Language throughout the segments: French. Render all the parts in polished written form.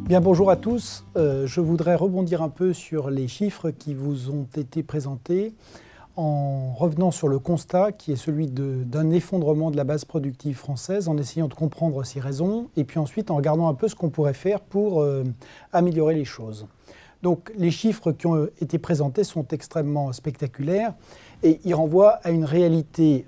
Bien, bonjour à tous. Je voudrais rebondir un peu sur les chiffres qui vous ont été présentés en revenant sur le constat qui est celui d'un effondrement de la base productive française, en essayant de comprendre ses raisons et puis ensuite en regardant un peu ce qu'on pourrait faire pour améliorer les choses. Donc les chiffres qui ont été présentés sont extrêmement spectaculaires et ils renvoient à une réalité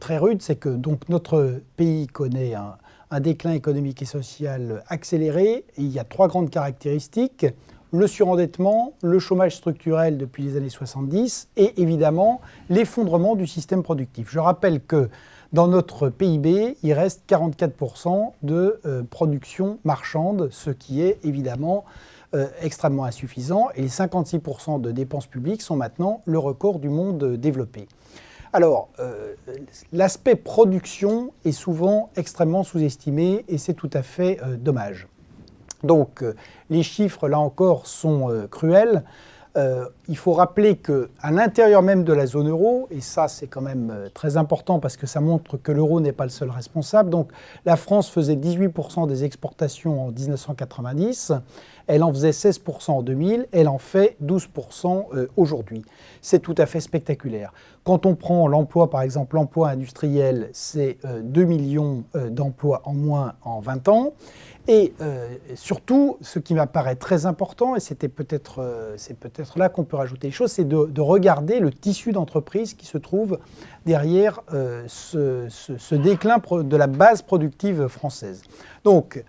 très rude, c'est que donc, notre pays connaît un déclin économique et social accéléré. Et il y a trois grandes caractéristiques: le surendettement, le chômage structurel depuis les années 70 et évidemment l'effondrement du système productif. Je rappelle que dans notre PIB, il reste 44% de production marchande, ce qui est évidemment extrêmement insuffisant, et les 56% de dépenses publiques sont maintenant le record du monde développé. Alors, l'aspect production est souvent extrêmement sous-estimé et c'est tout à fait dommage. Donc, les chiffres, là encore, sont cruels. Il faut rappeler qu'à l'intérieur même de la zone euro, et ça c'est quand même très important parce que ça montre que l'euro n'est pas le seul responsable, donc la France faisait 18% des exportations en 1990, elle en faisait 16% en 2000, elle en fait 12% aujourd'hui. C'est tout à fait spectaculaire. Quand on prend l'emploi, par exemple l'emploi industriel, c'est 2 millions d'emplois en moins en 20 ans. Et surtout, ce qui m'apparaît très important, et c'est peut-être là qu'on peut rajouter les choses, c'est de regarder le tissu d'entreprise qui se trouve derrière ce déclin de la base productive française. Donc,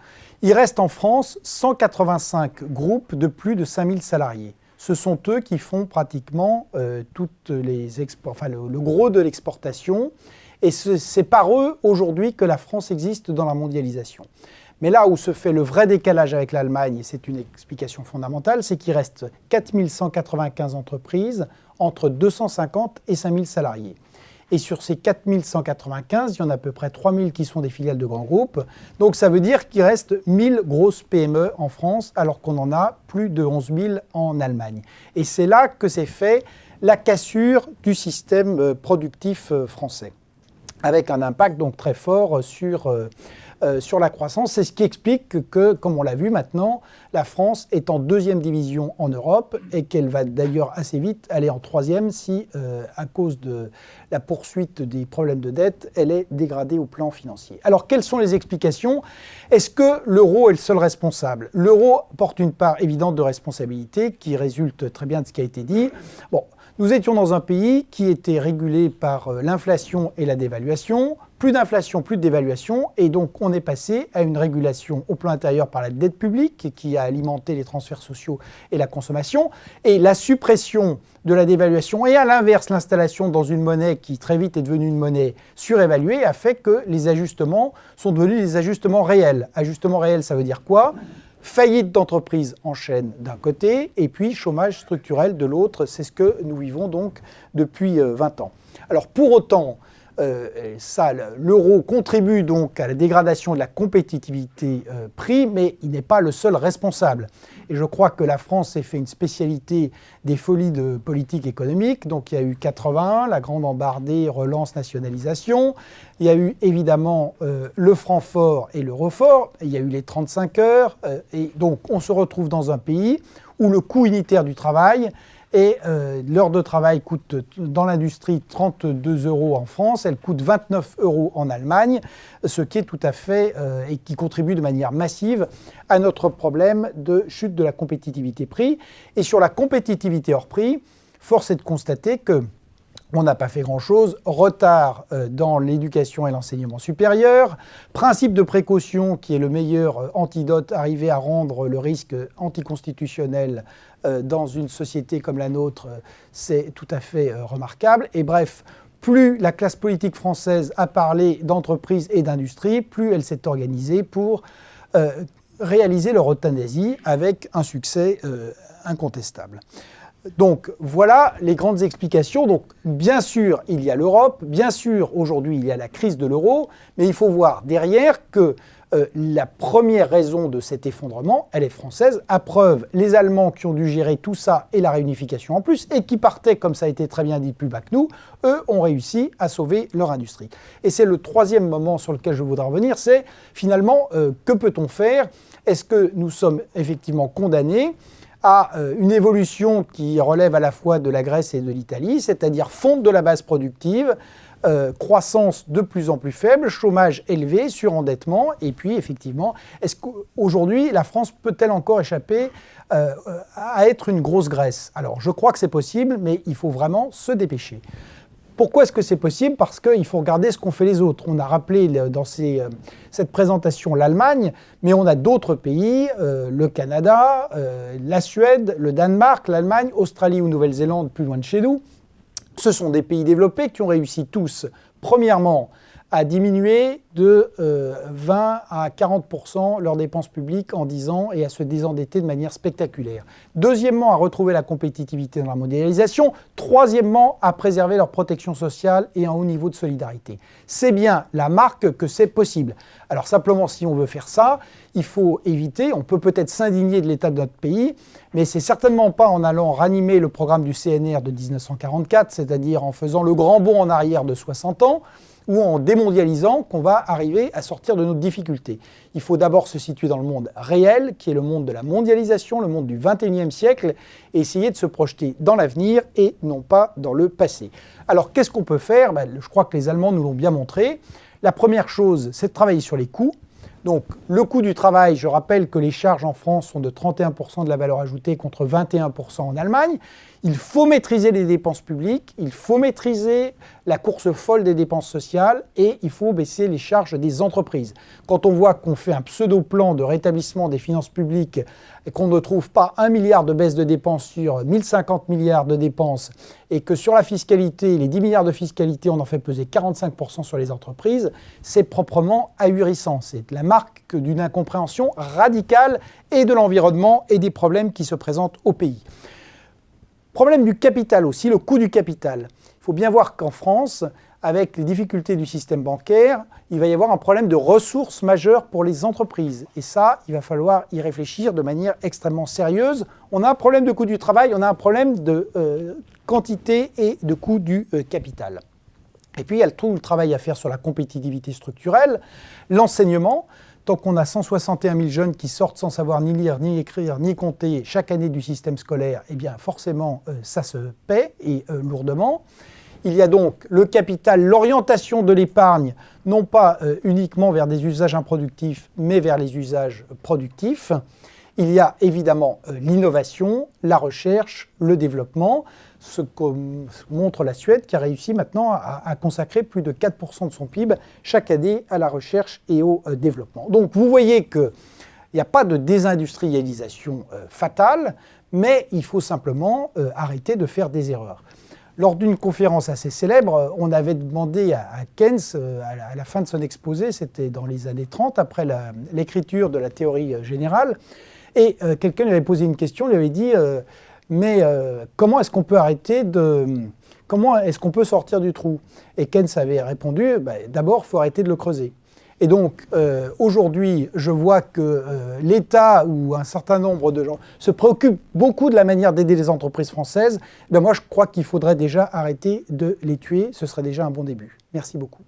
il reste en France 185 groupes de plus de 5000 salariés. Ce sont eux qui font pratiquement le gros de l'exportation. Et c'est par eux aujourd'hui que la France existe dans la mondialisation. Mais là où se fait le vrai décalage avec l'Allemagne, et c'est une explication fondamentale, c'est qu'il reste 4195 entreprises entre 250 et 5000 salariés. Et sur ces 4195, il y en a à peu près 3000 qui sont des filiales de grands groupes. Donc ça veut dire qu'il reste 1000 grosses PME en France, alors qu'on en a plus de 11 000 en Allemagne. Et c'est là que s'est fait la cassure du système productif français, avec un impact donc très fort sur la croissance. C'est ce qui explique que, comme on l'a vu maintenant, la France est en deuxième division en Europe et qu'elle va d'ailleurs assez vite aller en troisième si, à cause de la poursuite des problèmes de dette, elle est dégradée au plan financier. Alors, quelles sont les explications? Est-ce que l'euro est le seul responsable? L'euro porte une part évidente de responsabilité qui résulte très bien de ce qui a été dit. Bon, nous étions dans un pays qui était régulé par l'inflation et la dévaluation. Plus d'inflation, plus de dévaluation, et donc on est passé à une régulation au plan intérieur par la dette publique qui a alimenté les transferts sociaux et la consommation, et la suppression de la dévaluation et à l'inverse l'installation dans une monnaie qui très vite est devenue une monnaie surévaluée a fait que les ajustements sont devenus des ajustements réels. Ajustements réels, ça veut dire quoi? Faillite d'entreprises en chaîne d'un côté et puis chômage structurel de l'autre. C'est ce que nous vivons donc depuis 20 ans. Alors pour autant, l'euro contribue donc à la dégradation de la compétitivité prix, mais il n'est pas le seul responsable. Et je crois que la France s'est fait une spécialité des folies de politique économique. Donc il y a eu 81, la grande embardée, relance, nationalisation. Il y a eu évidemment le franc fort et l'euro fort. Il y a eu les 35 heures. Et donc on se retrouve dans un pays où le coût unitaire du travail et l'heure de travail coûte dans l'industrie 32 € en France, elle coûte 29 € en Allemagne, ce qui est tout à fait et qui contribue de manière massive à notre problème de chute de la compétitivité prix. Et sur la compétitivité hors prix, force est de constater que on n'a pas fait grand-chose, retard dans l'éducation et l'enseignement supérieur, principe de précaution qui est le meilleur antidote, arrivé à rendre le risque anticonstitutionnel dans une société comme la nôtre, c'est tout à fait remarquable. Et bref, plus la classe politique française a parlé d'entreprise et d'industrie, plus elle s'est organisée pour réaliser leur euthanasie avec un succès incontestable. Donc voilà les grandes explications. Donc bien sûr, il y a l'Europe, bien sûr aujourd'hui il y a la crise de l'euro, mais il faut voir derrière que la première raison de cet effondrement, elle est française. À preuve, les Allemands qui ont dû gérer tout ça et la réunification en plus, et qui partaient, comme ça a été très bien dit, plus bas que nous, eux ont réussi à sauver leur industrie. Et c'est le troisième moment sur lequel je voudrais revenir, c'est finalement, que peut-on faire? Est-ce que nous sommes effectivement condamnés à une évolution qui relève à la fois de la Grèce et de l'Italie, c'est-à-dire fonte de la base productive, croissance de plus en plus faible, chômage élevé, surendettement, et puis effectivement, est-ce qu'aujourd'hui la France peut-elle encore échapper à être une grosse Grèce? Alors je crois que c'est possible, mais il faut vraiment se dépêcher. Pourquoi est-ce que c'est possible? Parce qu'il faut regarder ce qu'ont fait les autres. On a rappelé dans cette présentation l'Allemagne, mais on a d'autres pays, le Canada, la Suède, le Danemark, l'Allemagne, Australie ou Nouvelle-Zélande, plus loin de chez nous. Ce sont des pays développés qui ont réussi tous, premièrement, à diminuer de 20 à 40% leurs dépenses publiques en 10 ans et à se désendetter de manière spectaculaire. Deuxièmement, à retrouver la compétitivité dans la mondialisation. Troisièmement, à préserver leur protection sociale et un haut niveau de solidarité. C'est bien la marque que c'est possible. Alors simplement, si on veut faire ça, il faut éviter, on peut peut-être s'indigner de l'état de notre pays, mais c'est certainement pas en allant ranimer le programme du CNR de 1944, c'est-à-dire en faisant le grand bond en arrière de 60 ans, ou en démondialisant qu'on va arriver à sortir de nos difficultés. Il faut d'abord se situer dans le monde réel, qui est le monde de la mondialisation, le monde du XXIe siècle, et essayer de se projeter dans l'avenir et non pas dans le passé. Alors qu'est-ce qu'on peut faire? Je crois que les Allemands nous l'ont bien montré. La première chose, c'est de travailler sur les coûts. Donc le coût du travail, je rappelle que les charges en France sont de 31% de la valeur ajoutée contre 21% en Allemagne. Il faut maîtriser les dépenses publiques, il faut maîtriser la course folle des dépenses sociales et il faut baisser les charges des entreprises. Quand on voit qu'on fait un pseudo-plan de rétablissement des finances publiques et qu'on ne trouve pas 1 milliard de baisse de dépenses sur 1050 milliards de dépenses et que sur la fiscalité, les 10 milliards de fiscalité, on en fait peser 45% sur les entreprises, c'est proprement ahurissant. C'est la marque d'une incompréhension radicale et de l'environnement et des problèmes qui se présentent au pays. Problème du capital aussi, le coût du capital. Il faut bien voir qu'en France, avec les difficultés du système bancaire, il va y avoir un problème de ressources majeures pour les entreprises. Et ça, il va falloir y réfléchir de manière extrêmement sérieuse. On a un problème de coût du travail, on a un problème de quantité et de coût du capital. Et puis, il y a tout le travail à faire sur la compétitivité structurelle, l'enseignement. Tant qu'on a 161 000 jeunes qui sortent sans savoir ni lire, ni écrire, ni compter chaque année du système scolaire, eh bien forcément, ça se paie et lourdement. Il y a donc le capital, l'orientation de l'épargne, non pas uniquement vers des usages improductifs, mais vers les usages productifs. Il y a évidemment l'innovation, la recherche, le développement, ce que montre la Suède qui a réussi maintenant à consacrer plus de 4% de son PIB chaque année à la recherche et au développement. Donc vous voyez qu'il n'y a pas de désindustrialisation fatale, mais il faut simplement arrêter de faire des erreurs. Lors d'une conférence assez célèbre, on avait demandé à Keynes, à la fin de son exposé, c'était dans les années 30, après l'écriture de la théorie générale, et quelqu'un lui avait posé une question, lui avait dit mais comment est-ce qu'on peut comment est-ce qu'on peut sortir du trou? Et Keynes avait répondu, d'abord, il faut arrêter de le creuser. Et donc, aujourd'hui, je vois que l'État ou un certain nombre de gens se préoccupent beaucoup de la manière d'aider les entreprises françaises. Moi, je crois qu'il faudrait déjà arrêter de les tuer. Ce serait déjà un bon début. Merci beaucoup.